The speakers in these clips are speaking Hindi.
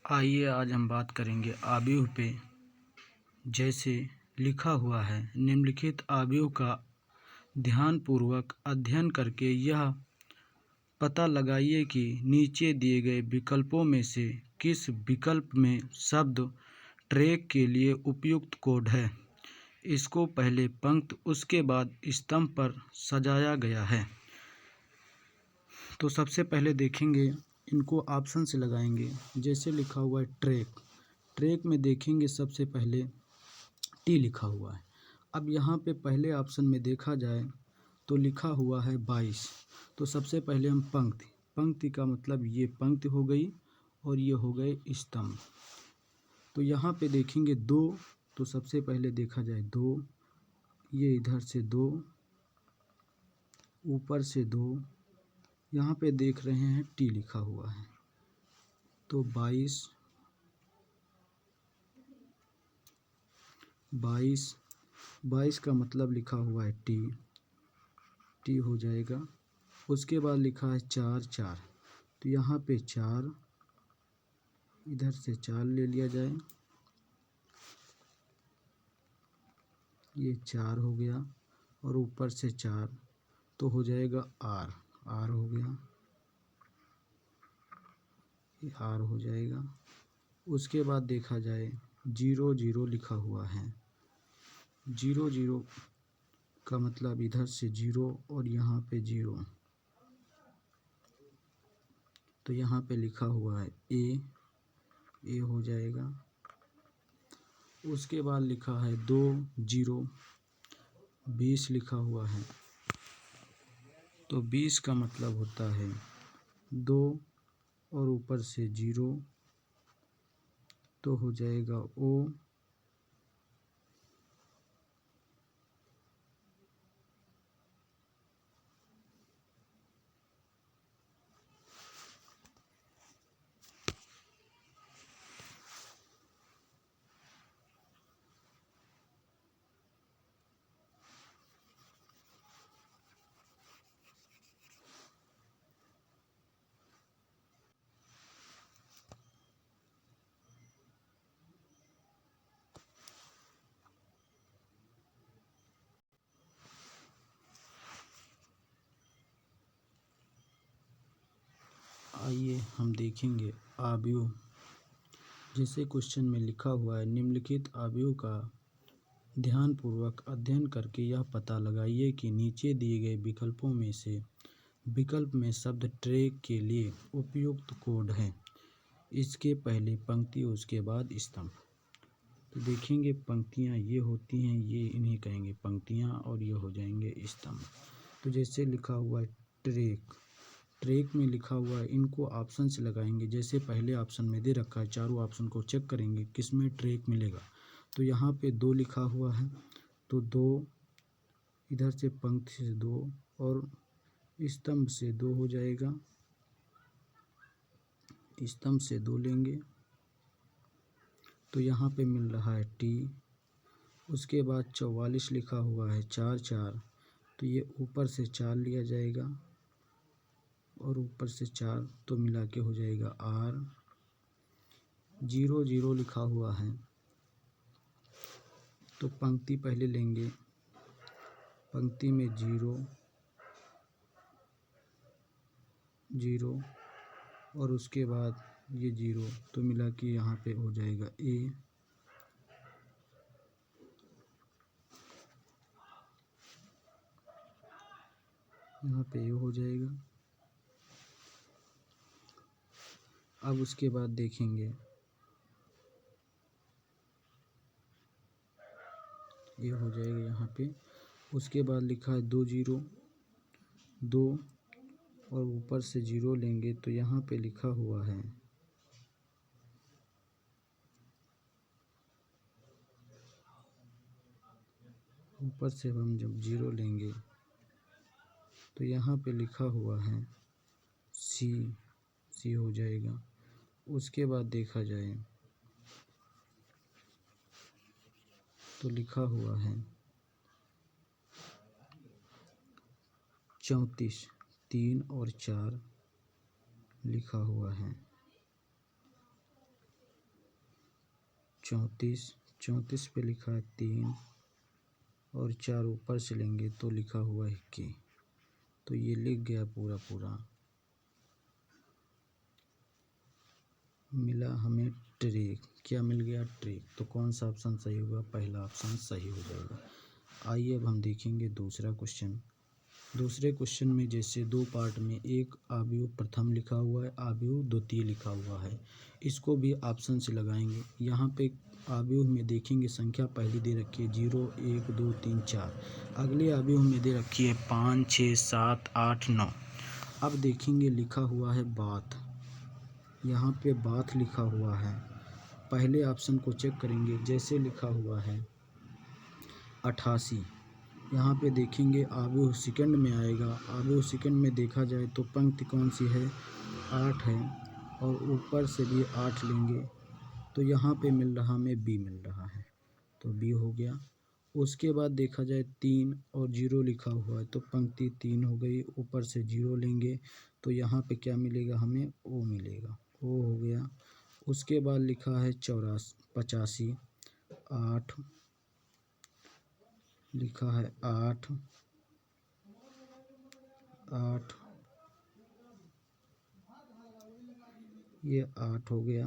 आइए आज हम बात करेंगे आव्यूह पे। जैसे लिखा हुआ है, निम्नलिखित आव्यूह का ध्यानपूर्वक अध्ययन करके यह पता लगाइए कि नीचे दिए गए विकल्पों में से किस विकल्प में शब्द ट्रैक के लिए उपयुक्त कोड है। इसको पहले पंक्ति उसके बाद स्तंभ पर सजाया गया है। तो सबसे पहले देखेंगे, इनको ऑप्शन से लगाएंगे। जैसे लिखा हुआ है ट्रैक, ट्रैक में देखेंगे सबसे पहले टी लिखा हुआ है। अब यहाँ पे पहले ऑप्शन में देखा जाए तो लिखा हुआ है 22। तो सबसे पहले हम पंक्ति, पंक्ति का मतलब ये पंक्ति हो गई और ये हो गए स्तंभ। तो यहाँ पे देखेंगे 2, तो सबसे पहले देखा जाए 2, ये इधर से 2, ऊपर से 2, यहाँ पे देख रहे हैं टी लिखा हुआ है। तो 22 का मतलब लिखा हुआ है टी, टी हो जाएगा। उसके बाद लिखा है 4, तो यहाँ पे 4, इधर से 4 ले लिया जाए, ये 4 हो गया और ऊपर से 4, तो हो जाएगा आर, आर हो गया, ये आर हो जाएगा। उसके बाद देखा जाए 0 लिखा हुआ है। 0 का मतलब इधर से 0 और यहाँ पे 0, तो यहाँ पे लिखा हुआ है ए हो जाएगा। उसके बाद लिखा है 20, 20 लिखा हुआ है। तो 20 का मतलब होता है 2 और ऊपर से 0, तो हो जाएगा ओ। आइए हम देखेंगे आव्यूह। जैसे क्वेश्चन में लिखा हुआ है, निम्नलिखित आव्यूह का ध्यानपूर्वक अध्ययन करके यह पता लगाइए कि नीचे दिए गए विकल्पों में से विकल्प में शब्द ट्रैक के लिए उपयुक्त कोड है। इसके पहले पंक्ति उसके बाद स्तंभ। तो देखेंगे पंक्तियाँ ये होती हैं, ये इन्हें कहेंगे पंक्तियाँ, और ये हो जाएंगे स्तंभ। तो जैसे लिखा हुआ है ट्रैक, ट्रैक में लिखा हुआ है, इनको ऑप्शन से लगाएंगे। जैसे पहले ऑप्शन में दे रखा है, चारों ऑप्शन को चेक करेंगे किस में ट्रैक मिलेगा। तो यहाँ पे 2 लिखा हुआ है, तो 2 इधर से पंक्ति से 2 और स्तंभ से 2 हो जाएगा। स्तंभ से 2 लेंगे तो यहाँ पे मिल रहा है टी। उसके बाद 44 लिखा हुआ है, 4, तो ये ऊपर से 4 लिया जाएगा और ऊपर से 4, तो मिला के हो जाएगा आर। 0 लिखा हुआ है, तो पंक्ति पहले लेंगे, पंक्ति में 0 और उसके बाद ये 0, तो मिला के यहाँ पे हो जाएगा ए। यहाँ पे ए हो जाएगा। अब उसके बाद देखेंगे ये हो जाएगा यहाँ पे। उसके बाद लिखा है 2 और ऊपर से 0 लेंगे, तो यहाँ पे लिखा हुआ है ऊपर से हम जब 0 लेंगे तो यहाँ पे लिखा हुआ है सी हो जाएगा। उसके बाद देखा जाए तो लिखा हुआ है 34, 3 और 4 लिखा हुआ है। 34, 34 पे लिखा है 3 और 4 ऊपर से लेंगे तो लिखा हुआ है कि, तो ये लिख गया पूरा पूरा। मिला हमें ट्रेक, क्या मिल गया? ट्रेक। तो कौन सा ऑप्शन सही होगा? पहला ऑप्शन सही हो जाएगा। आइए अब हम देखेंगे दूसरा क्वेश्चन। दूसरे क्वेश्चन में जैसे दो पार्ट में एक आव्यूह प्रथम लिखा हुआ है, आव्यूह द्वितीय लिखा हुआ है, इसको भी ऑप्शन से लगाएंगे। यहाँ पे आव्यूह में देखेंगे संख्या पहली दे रखी है 0, 1, 2, 3, 4। अगले आव्यूह में दे रखी है 5, 6, 7, 8, 9। अब देखेंगे लिखा हुआ है बात, यहाँ पे बात लिखा हुआ है। पहले ऑप्शन को चेक करेंगे, जैसे लिखा हुआ है 88। यहाँ पे देखेंगे आव्यूह सेकंड में आएगा। आव्यूह सेकंड में देखा जाए तो पंक्ति कौन सी है? 8 है और ऊपर से भी 8 लेंगे तो यहाँ पे मिल रहा हमें बी मिल रहा है, तो बी हो गया। उसके बाद देखा जाए 3 और 0 लिखा हुआ है तो पंक्ति 3 हो गई, ऊपर से 0 लेंगे तो यहाँ पे क्या मिलेगा? हमें ओ मिलेगा, ओ हो गया। उसके बाद लिखा है 85, 8 लिखा है 8, 8 ये 8 हो गया,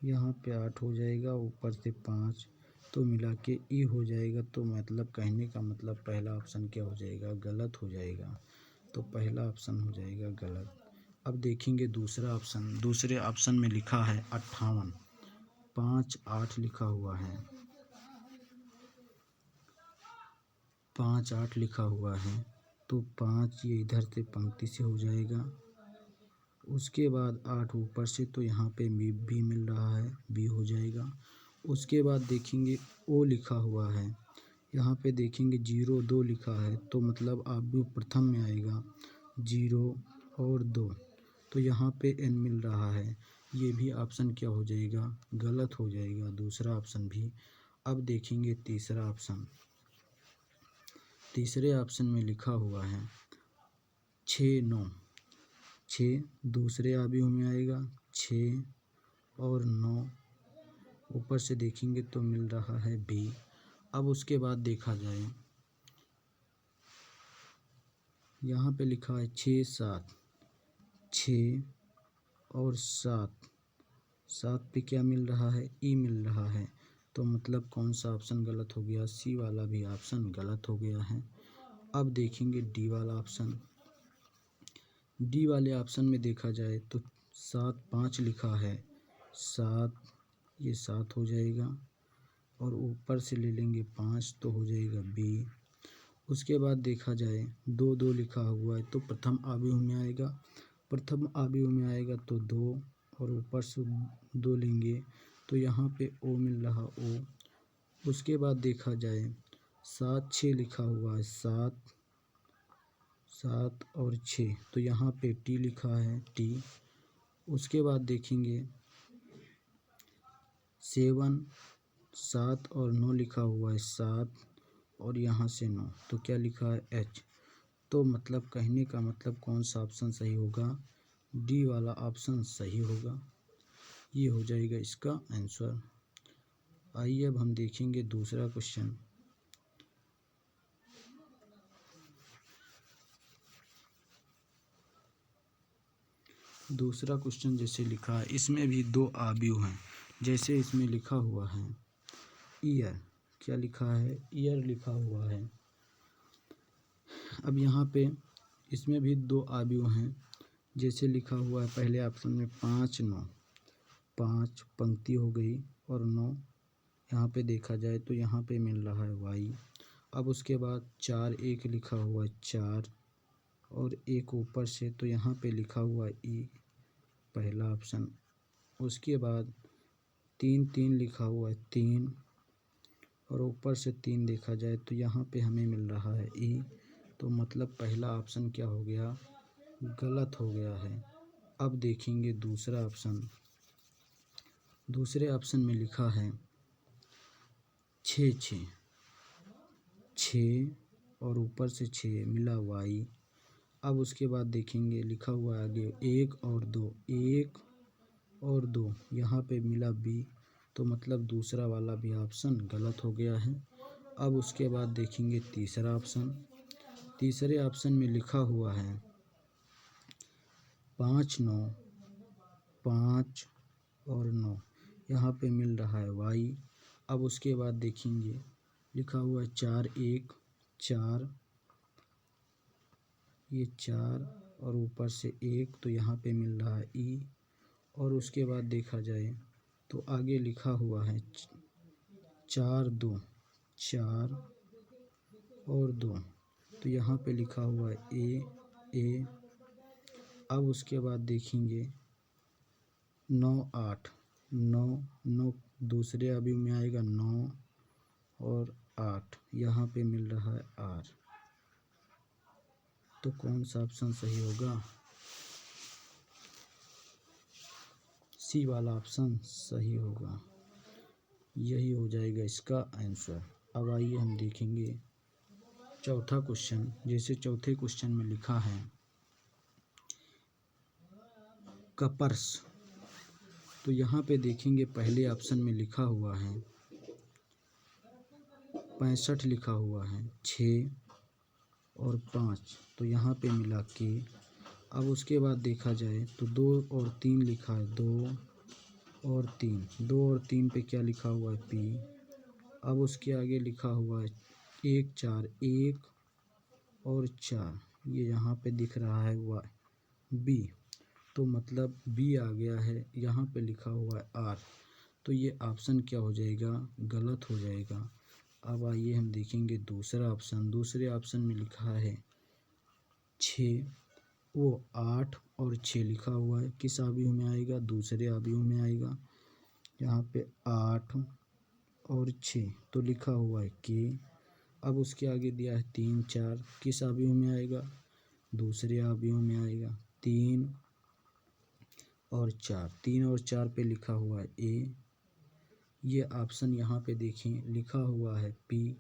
यहाँ पे 8 हो जाएगा, ऊपर से 5 तो मिला के ई हो जाएगा। तो मतलब कहने का मतलब पहला ऑप्शन क्या हो जाएगा? गलत हो जाएगा। तो पहला ऑप्शन हो जाएगा गलत। अब देखेंगे दूसरा ऑप्शन। दूसरे ऑप्शन में लिखा है 58, 5, 8 लिखा हुआ है, 5, 8 लिखा हुआ है तो 5 ये इधर से पंक्ति से हो जाएगा। उसके बाद 8 ऊपर से तो यहाँ पे बी मिल रहा है, बी हो जाएगा। उसके बाद देखेंगे ओ लिखा हुआ है, यहाँ पे देखेंगे 0, 2 लिखा है तो मतलब आव्यूह प्रथम में आएगा 0 और 2 तो यहाँ पे एन मिल रहा है। ये भी ऑप्शन क्या हो जाएगा? गलत हो जाएगा, दूसरा ऑप्शन भी। अब देखेंगे तीसरा ऑप्शन। तीसरे ऑप्शन में लिखा हुआ है 6, 9। 6 दूसरे आव्यूह में आएगा, 6 और 9 ऊपर से देखेंगे तो मिल रहा है बी। अब उसके बाद देखा जाए यहाँ पे लिखा है 6, 7, 6 और 7, 7 पे क्या मिल रहा है? ई मिल रहा है। तो मतलब कौन सा ऑप्शन गलत हो गया? सी वाला भी ऑप्शन गलत हो गया है। अब देखेंगे डी वाला ऑप्शन। डी वाले ऑप्शन में देखा जाए तो 7, 5 लिखा है, 7 ये 7 हो जाएगा और ऊपर से ले लेंगे 5 तो हो जाएगा बी। उसके बाद देखा जाए 2, 2 लिखा हुआ है तो प्रथम आव्यूह में आएगा, प्रथम आव्यूह में आएगा तो 2 और ऊपर से 2 लेंगे तो यहाँ पे ओ मिल रहा, ओ। उसके बाद देखा जाए 7, 6 लिखा हुआ है, 7, 7 और 6 तो यहाँ पे टी लिखा है, टी। उसके बाद देखेंगे 7, 7 और 9 लिखा हुआ है, 7 और यहाँ से 9 तो क्या लिखा है? एच। तो मतलब कहने का मतलब कौन सा ऑप्शन सही होगा? डी वाला ऑप्शन सही होगा। ये हो जाएगा इसका आंसर। आइए अब हम देखेंगे दूसरा क्वेश्चन। दूसरा क्वेश्चन जैसे लिखा है, इसमें भी दो आव्यूह हैं। जैसे इसमें लिखा हुआ है ईयर, क्या लिखा है? ईयर लिखा हुआ है। अब यहाँ पे इसमें भी दो आव्यूह हैं। जैसे लिखा हुआ है पहले ऑप्शन में 5, 9, 5 पंक्ति हो गई और 9 यहाँ पे देखा जाए तो यहाँ पे मिल रहा है वाई। अब उसके बाद 4, 1 लिखा हुआ है, 4 और 1 ऊपर से तो यहाँ पे लिखा हुआ है ई, पहला ऑप्शन। उसके बाद 3, 3 लिखा हुआ है, 3 और ऊपर से 3 देखा जाए तो यहाँ पे हमें मिल रहा है ई। तो मतलब पहला ऑप्शन क्या हो गया? गलत हो गया है। अब देखेंगे दूसरा ऑप्शन। दूसरे ऑप्शन में लिखा है 6, 6, 6 और ऊपर से 6 मिला वाई। अब उसके बाद देखेंगे लिखा हुआ है आगे 1 और 2, 1 और 2 यहाँ पे मिला बी। तो मतलब दूसरा वाला भी ऑप्शन गलत हो गया है। अब उसके बाद देखेंगे तीसरा ऑप्शन। तीसरे ऑप्शन में लिखा हुआ है 5 9 5 और 9, यहाँ पे मिल रहा है y। अब उसके बाद देखेंगे लिखा हुआ है 4 1 4, ये 4 और ऊपर से 1, तो यहाँ पे मिल रहा है e। और उसके बाद देखा जाए तो आगे लिखा हुआ है 4 2 4 और 2, तो यहाँ पे लिखा हुआ है ए। अब उसके बाद देखेंगे 9 8 9 9, दूसरे अवयव में आएगा 9 और 8, यहाँ पे मिल रहा है आर। तो कौन सा ऑप्शन सही होगा? सी वाला ऑप्शन सही होगा, यही हो जाएगा इसका आंसर। अब आइए हम देखेंगे चौथा क्वेश्चन। जैसे चौथे क्वेश्चन में लिखा है कपर्स, तो यहाँ पे देखेंगे पहले ऑप्शन में लिखा हुआ है 65 लिखा हुआ है, 6 और 5, तो यहाँ पे मिला के। अब उसके बाद देखा जाए तो 2 और 3 लिखा है, 2 और 3, 2 और 3 पे क्या लिखा हुआ है पी। अब उसके आगे लिखा हुआ है 1 4 1 और 4, ये यहाँ पे दिख रहा है वाई बी, तो मतलब बी आ गया है। यहाँ पे लिखा हुआ है आर, तो ये ऑप्शन क्या हो जाएगा? गलत हो जाएगा। अब आइए हम देखेंगे दूसरा ऑप्शन। दूसरे ऑप्शन में लिखा है 6, वो 8 और 6 लिखा हुआ है, किस अवयव में आएगा? दूसरे अवयव में आएगा। यहाँ पे 8 और 6, तो लिखा हुआ है के। अब उसके आगे दिया है 3 4, किस अवयव में आएगा? दूसरे अवयव में आएगा। 3 और 4, 3 और 4 पे लिखा हुआ है ए। ये ऑप्शन यहाँ पे देखें लिखा हुआ है पी,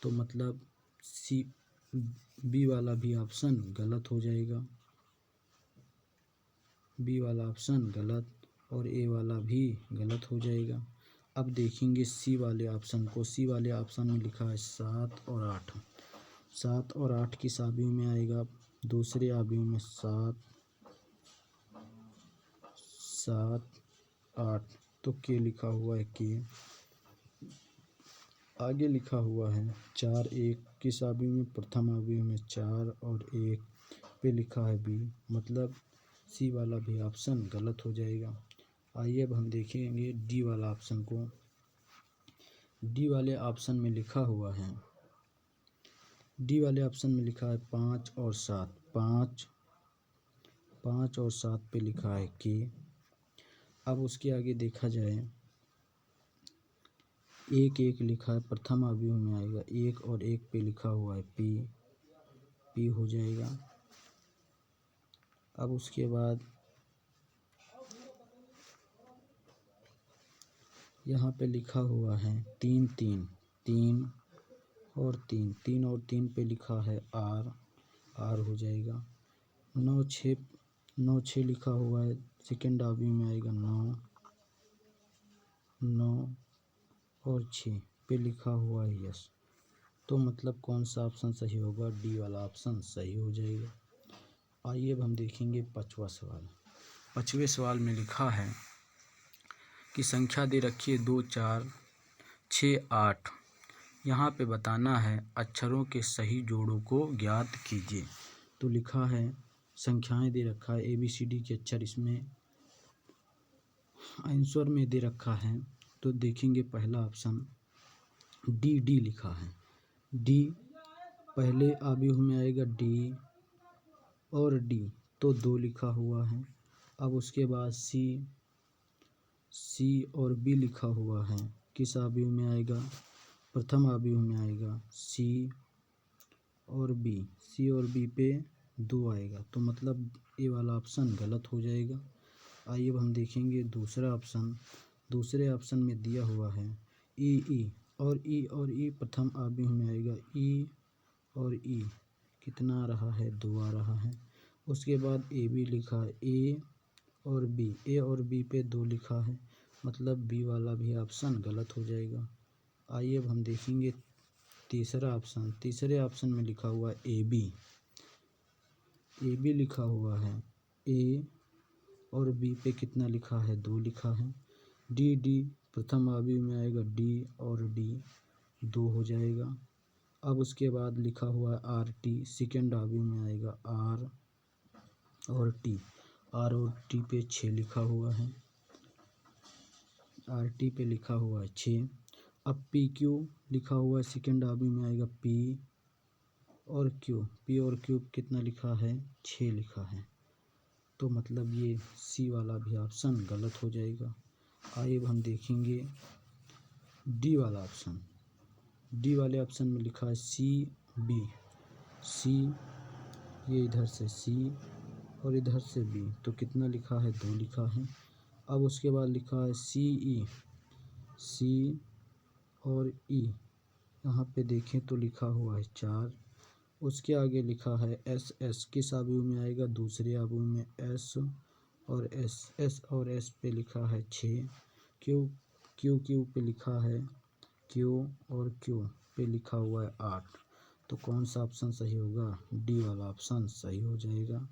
तो मतलब सी बी वाला भी ऑप्शन गलत हो जाएगा। बी वाला ऑप्शन गलत और ए वाला भी गलत हो जाएगा। अब देखेंगे सी वाले ऑप्शन को। सी वाले ऑप्शन में लिखा है 7 और 8, 7 और 8 किस अवयव में आएगा? दूसरे अवयव में। 7 7 8, तो के लिखा हुआ है के। आगे लिखा हुआ है 4 1, किस अवयव में? प्रथम अवयव में। 4 और 1 पे लिखा है बी, मतलब सी वाला भी ऑप्शन गलत हो जाएगा। आइए अब हम देखेंगे डी वाला ऑप्शन को। डी वाले ऑप्शन में लिखा हुआ है, डी वाले ऑप्शन में लिखा है 5 और 7, 5 और 7 पे लिखा है के। अब उसके आगे देखा जाए 1 1 लिखा है, प्रथम अवयव में आएगा। 1 और 1 पे लिखा हुआ है पी हो जाएगा। अब उसके बाद यहाँ पे लिखा हुआ है 3 3 3 और 3, 3 और 3 पे लिखा है आर हो जाएगा। 9 6 लिखा हुआ है, सेकेंड अवयव में आएगा। 9 और 6 पे लिखा हुआ है यस, तो मतलब कौन सा ऑप्शन सही होगा? डी वाला ऑप्शन सही हो जाएगा। आइए अब हम देखेंगे पांचवा सवाल। पांचवें सवाल में लिखा है कि संख्या दे रखी है 2 4 6 8, यहाँ पे बताना है अक्षरों के सही जोड़ों को ज्ञात कीजिए। तो लिखा है संख्याएं दे रखा है, ABCD के अक्षर इसमें आंसर में दे रखा है। तो देखेंगे पहला ऑप्शन डी लिखा है। डी पहले अवयव में आएगा, डी और डी, तो 2 लिखा हुआ है। अब उसके बाद सी और बी लिखा हुआ है, किस अवयव में आएगा? प्रथम अवयव में आएगा। सी और बी पे 2 आएगा, तो मतलब ए वाला ऑप्शन गलत हो जाएगा। आइए अब हम देखेंगे दूसरा ऑप्शन। दूसरे ऑप्शन में दिया हुआ है ई और ई प्रथम अवयव में आएगा। ई और ई कितना आ रहा है? 2 आ रहा है। उसके बाद ए बी लिखा है, ए और बी पे 2 लिखा है। मतलब बी वाला भी ऑप्शन गलत हो जाएगा। आइए अब हम देखेंगे तीसरा ऑप्शन। तीसरे ऑप्शन में लिखा हुआ है ए बी। ए बी लिखा हुआ है, ए और बी पे कितना लिखा है, 2 लिखा है। डी डी प्रथम अवयव में आएगा, डी और डी 2 हो जाएगा। अब उसके बाद लिखा हुआ है आर टी, सेकेंड अवयव में आएगा आर और टी। आर और टी पे 6 लिखा हुआ है, आर टी पे लिखा हुआ है 6। अब पी क्यू लिखा हुआ है, सेकेंड अवयव में आएगा पी और क्यू। पी और क्यू कितना लिखा है, 6 लिखा है। तो मतलब ये सी वाला भी ऑप्शन गलत हो जाएगा। आइए अब हम देखेंगे डी वाला ऑप्शन। डी वाले ऑप्शन में लिखा है सी बी। सी, ये इधर से सी और इधर से बी, तो कितना लिखा है, 2 लिखा है। अब उसके बाद लिखा है सी ई। सी और ई यहाँ पे देखें तो लिखा हुआ है 4। उसके आगे लिखा है एस एस, किस अवयव में आएगा, दूसरे अवयव में एस और एस। एस और एस पे लिखा है 6। क्यू क्यू पे लिखा है क्यू और क्यू पे लिखा हुआ है 8। तो कौन सा ऑप्शन सही होगा, डी वाला ऑप्शन सही हो जाएगा।